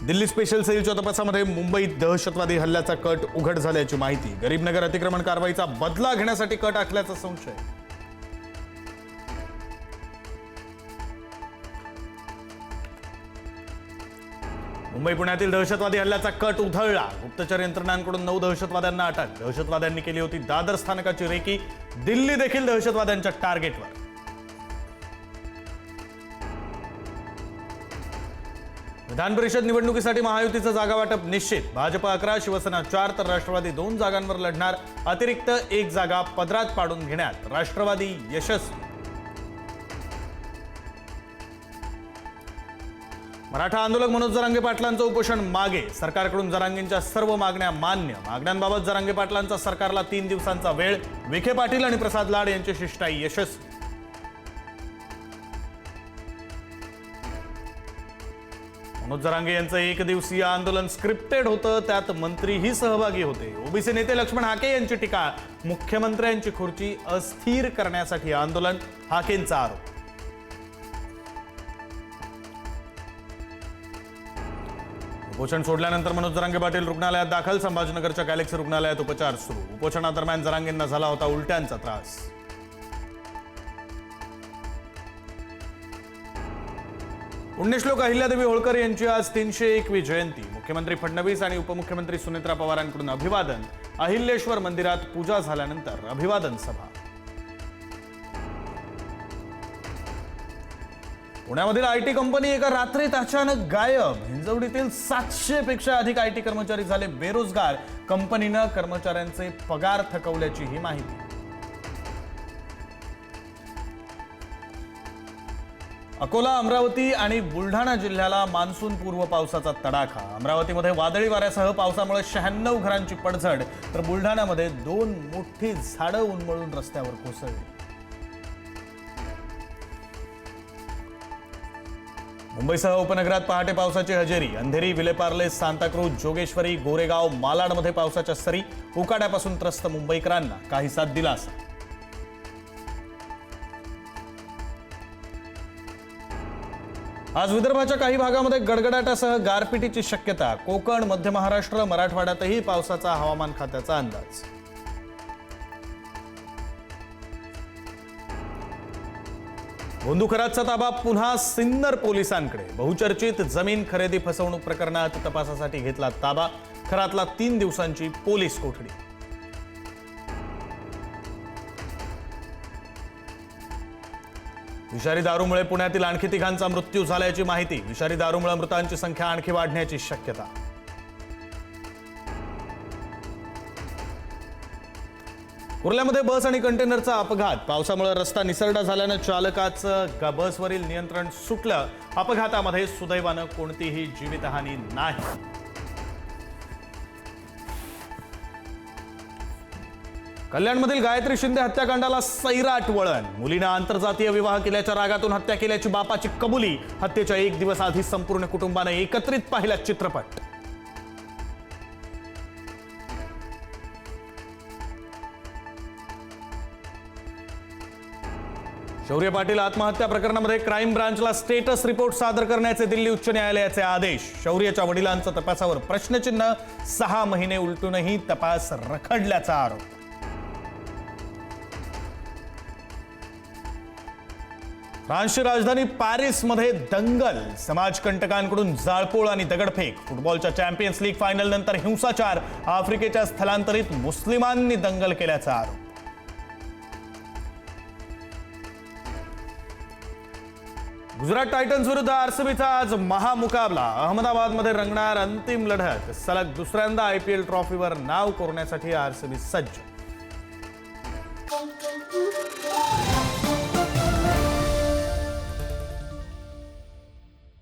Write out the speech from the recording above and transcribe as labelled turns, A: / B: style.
A: Delhi special सेलच्या तपासामध्ये मुंबईत दहशतवादी हल्ल्याचा कट उघड झाल्याची माहिती। गरीबनगर अतिक्रमण कारवाईचा बदला घेण्यासाठी कट आखल्याचा संशय। मुंबई पुण्यातील दहशतवादी हल्ल्याचा कट उधळला। गुप्तचर यंत्रणांकडून 9 दहशतवाद्यांना अटक। दहशतवाद्यांनी केली होती दादर स्थानकाची रेकी। दिल्ली देखील दहशतवाद्यांच्या टार्गेटवर। विधान परिषद निवडणुकीसाठी महायुतीचं जागा वाटप निश्चित। भाजप 11, शिवसेना 4 तर राष्ट्रवादी 2 जागांवर लढणार। अतिरिक्त 1 जागा पदरात पाडून घेण्यात राष्ट्रवादी यशस्वी। मराठा आंदोलक मनोज जरांगे पाटलांचं उपोषण मागे। सरकारकडून जरांगेंच्या सर्व मागण्या मान्य। मागण्यांबाबत जरांगे पाटलांचा सरकारला 3 दिवसांचा वेळ। विखे पाटील आणि प्रसाद लाड यांची शिष्टाई यशस्वी। मनोज जरांगे यांचं 1 दिवसीय आंदोलन स्क्रिप्टेड होतं, त्यात मंत्रीही सहभागी होते। ओबीसी नेते लक्ष्मण हाके यांची टीका। मुख्यमंत्र्यांची खुर्ची अस्थिर करण्यासाठी आंदोलन, हाकेंचा आरोप। उपोषण सोडल्यानंतर मनोज जरांगे पाटील रुग्णालयात दाखल। संभाजीनगरच्या गॅलेक्सी रुग्णालयात उपचार सुरू। उपोषणादरम्यान जरांगेंना झाला होता उलट्यांचा त्रास। पुण्यश्लोक अहिल्यादेवी होळकर यांची आज 301वी जयंती। मुख्यमंत्री फडणवीस आणि उपमुख्यमंत्री सुनेत्रा पवारांकडून अभिवादन। अहिल्याश्वर मंदिरात पूजा झाल्यानंतर अभिवादन सभा। पुण्यामधील आयटी कंपनी एका रात्रीत अचानक गायब। हिंजवडीतील 700 पेक्षा अधिक आयटी कर्मचारी झाले बेरोजगार। कंपनीनं कर्मचाऱ्यांचे पगार थकवल्याची ही माहिती। अकोला, अमरावती आणि बुलढाणा जिल्ह्याला मान्सून पूर्व पावसाचा तडाखा। अमरावतीमध्ये वादळी वाऱ्यासह पावसामुळे 96 घरांची पडझड, तर बुलढाण्यामध्ये 2 मोठी झाडं उन्मळून रस्त्यावर कोसळली। मुंबईसह उपनगरात पहाटे पावसाची हजेरी। अंधेरी, विलेपार्ले, सांताक्रूज, जोगेश्वरी, गोरेगाव, मालाडमध्ये पावसाच्या सरी। उकाड्यापासून त्रस्त मुंबईकरांना काहीसा दिलासा। आज विदर्भाच्या काही भागामध्ये गडगडाटासह गारपिटीची शक्यता। कोकण, मध्य महाराष्ट्र, मराठवाड्यातही पावसाचा हवामान खात्याचा अंदाज। गोंदूखरातचा ताबा पुन्हा सिन्नर पोलिसांकडे। बहुचर्चित जमीन खरेदी फसवणूक प्रकरणात तपासासाठी घेतला ताबा। खरातला 3 दिवसांची पोलीस कोठडी। विषारी दारूमुळे पुण्यातील आणखी 3घांचा मृत्यू झाल्याची माहिती। विषारी दारूमुळे मृतांची संख्या आणखी वाढण्याची शक्यता। कुर्ल्यामध्ये बस आणि कंटेनरचा अपघात। पावसामुळे रस्ता निसरडा झाल्यानं चालकाचं बसवरील नियंत्रण सुटलं। अपघातामध्ये सुदैवानं कोणतीही जीवितहानी नाही। कल्याणमधील गायत्री शिंदे हत्याकांडाला सैराट वळण। मुलीनं आंतरजातीय विवाह केल्याच्या रागातून हत्या केल्याची बापाची कबुली। हत्येच्या 1 दिवस आधी संपूर्ण कुटुंबाने एकत्रित पाहिला चित्रपट। शौर्य पाटील आत्महत्या प्रकरणामध्ये क्राईम ब्रांचला स्टेटस रिपोर्ट सादर करण्याचे दिल्ली उच्च न्यायालयाचे आदेश। शौर्यच्या वडिलांचा तपासावर प्रश्नचिन्ह। 6 महिने उलटूनही तपास रखडल्याचा आरोप। फ्रान्सची राजधानी पॅरिसमध्ये दंगल। समाजकंटकांकडून जाळपोळ आणि दगडफेक। फुटबॉलच्या चॅम्पियन्स लीग फायनल नंतर हिंसाचार। आफ्रिकेच्या स्थलांतरित मुस्लिमांनी दंगल केल्याचा आरोप। गुजरात टायटन्स विरुद्ध आरसीबीचा आज महामुकाबला। अहमदाबादमध्ये रंगणार अंतिम लढत। सलग दुसऱ्यांदा आयपीएल ट्रॉफीवर नाव कोरण्यासाठी आरसीबी सज्ज।